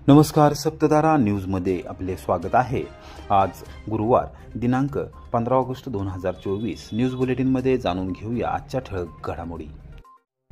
नमस्कार, सप्तधारा न्यूजमध्ये आपले स्वागत आहे। आज गुरुवार दिनांक 15 ऑगस्ट 2024 न्यूज बुलेटिनमध्ये जाणून घेऊया आजच्या ठळक घडामोडी।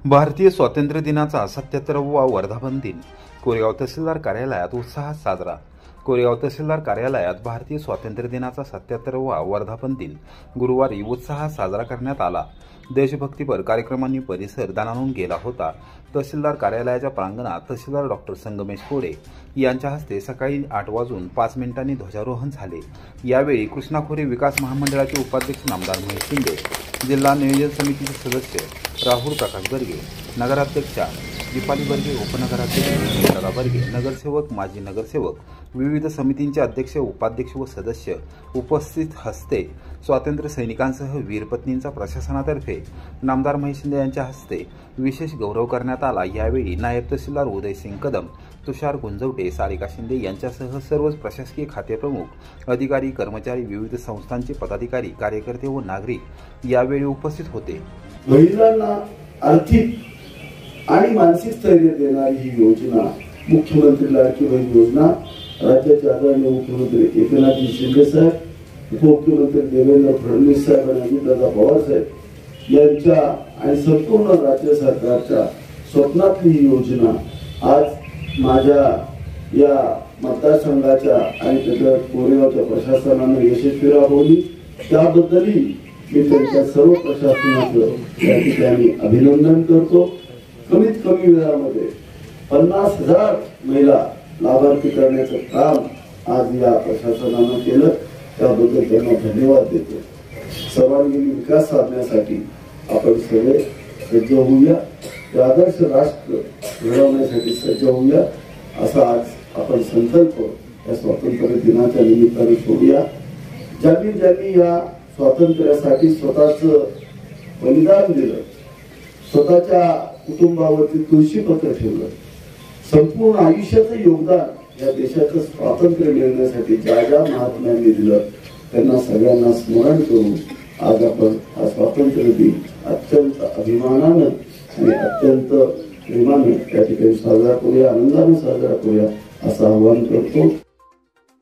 भारतीय स्वातंत्र्य दिनाचा 77वा वर्धापन दिन कोरेगाव तहसीलदार कार्यालयात उत्साहात साजरा। कोरेगाव तहसीलदार कार्यालयात भारतीय स्वातंत्र्य दिनाचा 77वा वर्धापन दिन गुरुवारी उत्साहात साजरा करण्यात आला। देशभक्तीपर कार्यक्रमांनी परिसर दणाणून गेला होता। तहसीलदार कार्यालयाच्या प्रांगणात तहसीलदार डॉक्टर संगमेश कोडे यांच्या हस्ते सकाळी 8:05 ध्वजारोहण झाले। यावेळी कृष्णा खोरे विकास महामंडळाचे उपाध्यक्ष नामदार महेश शिंदे, जिल्हा नियोजन समितीचे सदस्य राहुल प्रकाश बर्गे, नगराध्यक्षा दीपाली बर्गे, उपनगराध्यक्ष सुनीलदादा बर्गे, नगरसेवक, माजी नगरसेवक, विविध समितींचे अध्यक्ष, उपाध्यक्ष व सदस्य उपस्थित हस्ते स्वातंत्र्य सैनिकांसह वीरपत्नींचा प्रशासनातर्फे नामदार महेश शिंदे यांच्या हस्ते विशेष गौरव करण्यात आला। यावेळी नायब तहसीलदार उदयसिंग कदम, तुषार गुंजवटे, सारिका शिंदे यांच्यासह सर्वच प्रशासकीय खाते प्रमुख, अधिकारी, कर्मचारी, विविध संस्थांचे पदाधिकारी, कार्यकर्ते व नागरिक यावेळी उपस्थित होते। महिलांना आर्थिक आणि मानसिक स्थैर्य देणारी ही योजना मुख्यमंत्री लाडकी बहीण योजना राज्याचे आदरणीय मुख्यमंत्री एकनाथ शिंदे साहेब, उपमुख्यमंत्री देवेंद्र फडणवीस साहेब आणि अजितदादा पवार साहेब यांच्या आणि संपूर्ण राज्य सरकारच्या स्वप्नातली ही योजना आज माझ्या या मतदारसंघाच्या आणि त्याच्या कोरेगावच्या प्रशासनाने यशस्वी राबवली। त्याबद्दलही मी त्यांच्या सर्व प्रशासनाचं या ठिकाणी अभिनंदन करतो। कमीत कमी वेळामध्ये 50,000 महिला लाभार्थी करण्याचं काम आज या प्रशासनानं केलं, त्याबद्दल त्यांना धन्यवाद देतो। सर्वांगीण विकास साधण्यासाठी आपण सगळे सज्ज होऊया, आदर्श राष्ट्र घडवण्यासाठी सज्ज होऊया असा आज आपण संकल्प या स्वातंत्र्य दिनाच्या निमित्ताने करूया। ज्यांनी या स्वातंत्र्यासाठी स्वतःचं बलिदान दिलं, स्वतःच्या कुटुंबावरती तुळशीपत्र ठेवलं, संपूर्ण आयुष्याचं योगदान या देशाचं स्वातंत्र्य मिळवण्यासाठी ज्या महात्म्यांनी दिलं त्यांना सगळ्यांना स्मरण करून आज आपण हा स्वातंत्र्य दिन अत्यंत अभिमानानं आणि अत्यंत प्रेमाने या ठिकाणी साजरा करूया, आनंदाने साजरा करूया असं आवाहन करतो।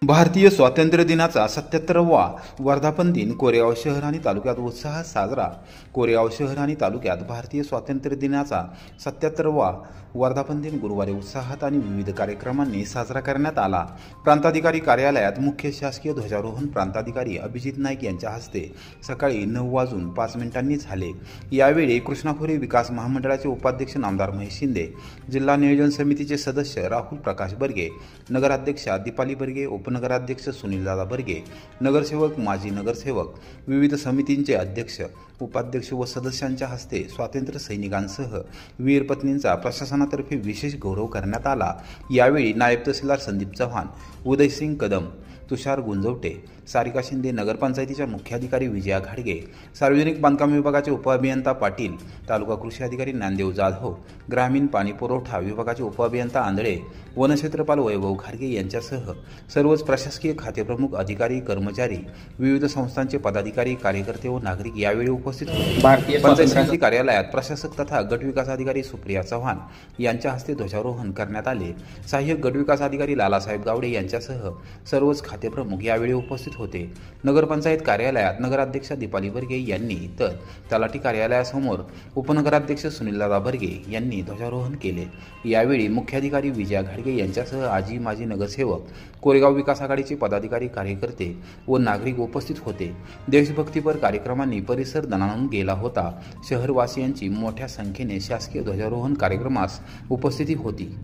भारतीय स्वातंत्र्य दिनाचा 77वा वर्धापन दिन कोरेगाव शहर आणि तालुक्यात उत्साहात साजरा। कोरेगाव शहर आणि तालुक्यात भारतीय स्वातंत्र्य दिनाचा 77वा वर्धापन दिन गुरुवारी उत्साहात आणि विविध कार्यक्रमांनी साजरा करण्यात आला। प्रांताधिकारी कार्यालयात मुख्य शासकीय ध्वजारोहण प्रांताधिकारी अभिजित नाईक यांच्या हस्ते सकाळी 9:05 झाले। यावेळी कृष्णा खोरे विकास महामंडळाचे उपाध्यक्ष नामदार महेश शिंदे, जिल्हा नियोजन समितीचे सदस्य राहुल प्रकाश बर्गे, नगराध्यक्षा दीपाली बर्गे, उपनगराध्यक्ष सुनीलदादा बर्गे, नगरसेवक, माजी नगरसेवक, विविध समितींचे अध्यक्ष, उपाध्यक्ष व सदस्यांच्या हस्ते स्वातंत्र्य सैनिकांसह वीरपत्नींचा प्रशासनातर्फे विशेष गौरव करण्यात आला। यावेळी नायब तहसीलदार संदीप चव्हाण, उदयसिंग कदम, तुषार गुंजवटे, सारिका शिंदे, नगरपंचायतीच्या मुख्याधिकारी विजया घाडगे, सार्वजनिक बांधकाम विभागाचे उपअभियंता पाटील, तालुका कृषी अधिकारी ज्ञानदेव जाधव, ग्रामीण पाणी पुरवठा विभागाचे उपअभियंता आंधळे, वनक्षेत्रपाल वैभव घाडगे यांच्यासह सर्वच प्रशासकीय खाते प्रमुख, अधिकारी, कर्मचारी, विविध संस्थांचे पदाधिकारी, कार्यकर्ते व नागरिक यावेळी उपस्थित होते। भारतीय पंचायत समिती कार्यालयात प्रशासक तथा गट विकास अधिकारी सुप्रिया चव्हाण यांच्या हस्ते ध्वजारोहण करण्यात आले। सहाय्यक गट विकास अधिकारी लालासाहेब गावडे यांच्यासह सर्वच खाते प्रमुख यावेळी उपस्थित होते। नगरपंचायत कार्यालयात नगराध्यक्षा दीपाली बर्गे यांनी तर तलाठी कार्यालयासमोर उपनगराध्यक्ष सुनीलदादा बर्गे यांनी ध्वजारोहण केले। यावेळी मुख्याधिकारी विजया घाडगे यांच्यासह आजी माजी नगरसेवक, कोरेगाव विकास आघाडीचे पदाधिकारी, कार्यकर्ते व नागरिक उपस्थित होते। देशभक्तीपर कार्यक्रमांनी परिसर दणाणून गेला होता। शहरवासियांची मोठ्या संख्येने शासकीय ध्वजारोहण कार्यक्रमास उपस्थिती होती।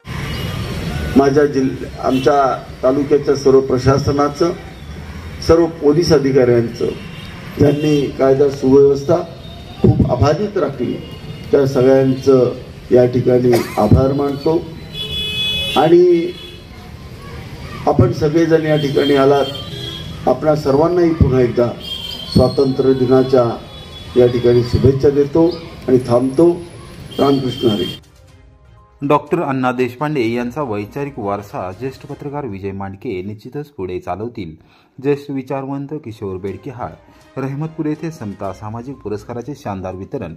आमच्या तालुक्याच्या सर्व प्रशासनाचं, सर्व पोलीस अधिकाऱ्यांचं, ज्यांनी कायदा सुव्यवस्था खूप अबाधित राखली, त्या सगळ्यांचं या ठिकाणी आभार मानतो। आणि आपण सगळेजण या ठिकाणी आलात, आपणा सर्वांनाही पुन्हा एकदा स्वातंत्र्य दिनाच्या या ठिकाणी शुभेच्छा देतो आणि थांबतो। रामकृष्ण हरी। डॉक्टर अण्णा देशपांडे यांचा वैचारिक वारसा ज्येष्ठ पत्रकार विजय मांडके निश्चितच पुढे चालवतील ज्येष्ठ विचारवंत किशोर बेडकिहाळ, रहमतपूर येथे समता सामाजिक पुरस्काराचे शानदार वितरण।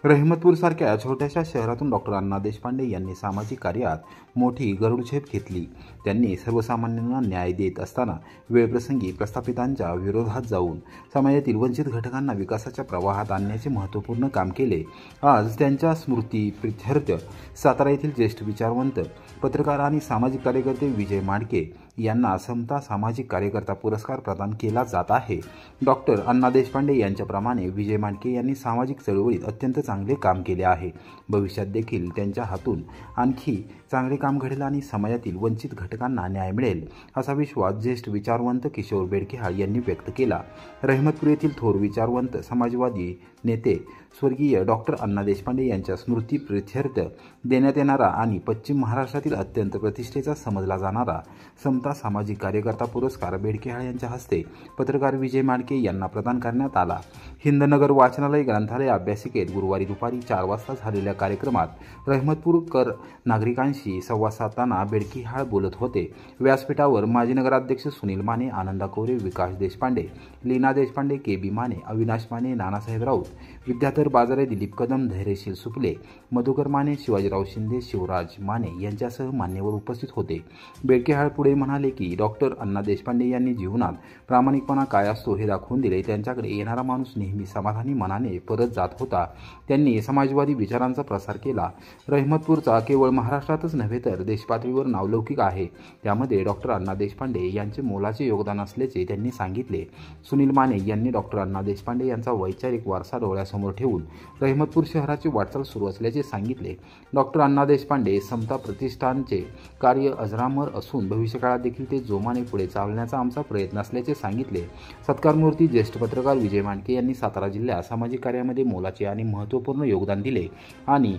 रहमतपूरसारख्या छोट्याशा शहरातून डॉक्टर अण्णा देशपांडे यांनी सामाजिक कार्यात मोठी गरुडझेप घेतली। त्यांनी सर्वसामान्यांना न्याय देत असताना वेळप्रसंगी प्रस्थापितांच्या विरोधात जाऊन समाजातील वंचित घटकांना विकासाच्या प्रवाहात आणण्याचे महत्त्वपूर्ण काम केले। आज त्यांच्या स्मृतीप्रित्यर्थ सातारा येथील ज्येष्ठ विचारवंत, पत्रकार आणि सामाजिक कार्यकर्ते विजय माडके यांना समता सामाजिक कार्यकर्ता पुरस्कार प्रदान केला जात आहे। डॉक्टर अण्णा देशपांडे यांच्याप्रमाणे विजय माडके यांनी सामाजिक चळवळीत अत्यंत चांगले काम केले आहे। भविष्यात देखील त्यांच्या हातून आणखी चांगले काम घडेल आणि समाजातील वंचित घटकांना न्याय मिळेल, असा विश्वास ज्येष्ठ विचारवंत किशोर बेडकिहाळ यांनी व्यक्त केला। रहमतपूर येथील थोर विचारवंत, समाजवादी नेते स्वर्गीय डॉक्टर अण्णा देशपांडे यांच्या स्मृतीप्रित्यर्थ देण्यात येणारा आणि पश्चिम महाराष्ट्रातील अत्यंत प्रतिष्ठेचा समजला जाणारा समता सामाजिक कार्यकर्ता पुरस्कार बेडकिहाळ यांच्या हस्ते पत्रकार विजय माडके यांना प्रदान करण्यात आला। हिंदनगर वाचनालय ग्रंथालय अभ्यासिकेत गुरुवारी दुपारी 4 वाजता झालेल्या कार्यक्रमात रहमतपूरकर नागरिकांशी संवाद साधताना बेडकिहाळ बोलत होते। व्यासपीठावर माजी नगराध्यक्ष सुनील माने, आनंदा कोरे, विकास देशपांडे, लीना देशपांडे, KB माने, अविनाश माने, नानासाहेब राऊत, विद्याधर बाजारे, दिलीप कदम, धैर्यशील सुपले, मधुकर माने, शिवाजीराव शिंदे, शिवराज माने यांच्यासह मान्यवर उपस्थित होते। बेडकिहाळ पुढे म्हणाले की डॉक्टर अण्णा देशपांडे यांनी जीवनात प्रामाणिकपणा काय असतो हे दाखवून दिले। त्यांच्याकडे येणारा माणूस नेहमी समाधानी मनाने परत जात होता। त्यांनी समाजवादी विचारांचा प्रसार केला। रहमतपूरचा केवळ महाराष्ट्रातच नव्हे तर देशपातळीवर नावलौकिक आहे, त्यामध्ये डॉक्टर अण्णा देशपांडे यांचे मोलाचे योगदान असल्याचे त्यांनी सांगितले। सुनील माने यांनी डॉक्टर अण्णा देशपांडे यांचा वैचारिक वारसा डोळ्यासमोर ठेवून रहमतपूर शहराची वाटचाल सुरू असल्याचे सांगितले। डॉक्टर अण्णा देशपांडे समता प्रतिष्ठानचे कार्य अजरामर असून भविष्यकाळात देखील ते जोमाने पुढे चालण्याचा आमचा प्रयत्न असल्याचे सांगितले। सत्कारमूर्ती ज्येष्ठ पत्रकार विजय माडके यांनी सातारा जिल्ह्यात सामाजिक कार्यामध्ये मोलाचे आणि महत्त्वपूर्ण योगदान दिले आणि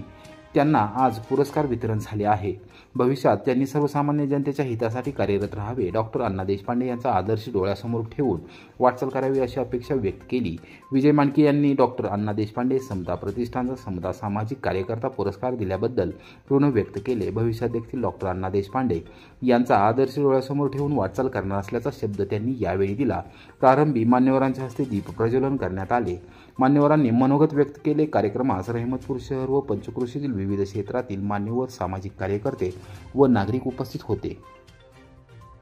त्यांना आज पुरस्कार वितरण झाले आहे। भविष्यात त्यांनी सर्वसामान्य जनतेच्या हितासाठी कार्यरत राहावे, डॉक्टर अण्णा देशपांडे यांचा आदर्श डोळ्यासमोर ठेवून वाटचाल करावी अशी अपेक्षा व्यक्त केली। विजय माडके यांनी डॉक्टर अण्णा देशपांडे समता प्रतिष्ठानचा समता सामाजिक कार्यकर्ता पुरस्कार दिल्याबद्दल ऋण व्यक्त केले। भविष्यात देखील डॉक्टर अण्णा देशपांडे यांचा आदर्श डोळ्यासमोर ठेवून वाटचाल करणार असल्याचा शब्द त्यांनी यावेळी दिला। प्रारंभी मान्यवरांच्या हस्ते दीप प्रज्वलन करण्यात आले। मान्यवरांनी मनोगत व्यक्त केले। कार्यक्रमास रहमतपूर शहर व पंचक्रोशीतील विविध क्षेत्रातील मान्यवर, सामाजिक कार्यकर्ते व नागरिक उपस्थित होते।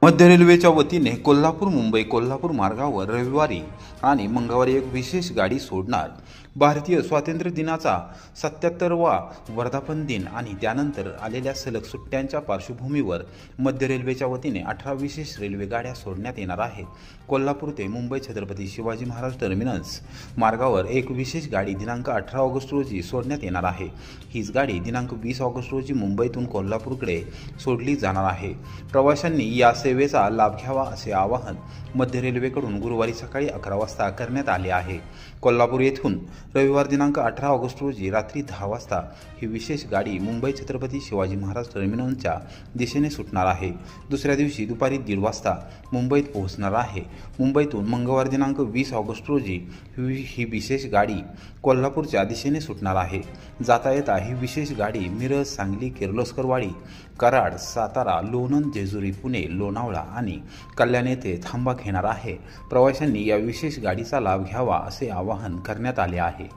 मध्य रेल्वेच्या वतीने कोल्हापूर मुंबई कोल्हापूर मार्गावर रविवारी आणि मंगळवारी एक विशेष गाडी सोडणार। भारतीय स्वातंत्र्य दिनाचा 77वा वर्धापन दिन आणि त्यानंतर आलेल्या सलग सुट्ट्यांच्या पार्श्वभूमीवर मध्य रेल्वेच्या वतीने 18 विशेष रेल्वे गाड्या सोडण्यात येणार आहेत। कोल्हापूर ते मुंबई छत्रपती शिवाजी महाराज टर्मिनस मार्गावर एक विशेष गाडी दिनांक 18 ऑगस्ट रोजी सोडण्यात येणार आहे। हीच गाडी दिनांक 20 ऑगस्ट रोजी मुंबईतून कोल्हापूरकडे सोडली जाणार आहे। प्रवाशांनी या सेवेचा लाभ घ्यावा असे आवाहन मध्य रेल्वेकडून गुरुवारी सकाळी 11 वाजता करण्यात आले आहे। कोल्हापूर येथून रविवार दिनांक 18 ऑगस्ट रोजी रात्री 10 वाजता ही विशेष गाडी मुंबई छत्रपती शिवाजी महाराज टर्मिनसच्या दिशेने सुटणार आहे। दुसऱ्या दिवशी दुपारी 1:30 वाजता मुंबईत पोहोचणार आहे। मुंबईतून मंगळवार दिनांक 20 ऑगस्ट रोजी ही विशेष गाडी कोल्हापूरच्या दिशेने सुटणार आहे। जाता येता ही विशेष गाडी मिरज, सांगली, किर्लोस्करवाडी, कराड, सातारा, लोणंद, जेजुरी, पुणे, लोणावळा आणि कल्याण येथे थांबा घेणार आहे। प्रवाशांनी या विशेष गाडीचा लाभ घ्यावा असे आवाहन करण्यात आले आहे।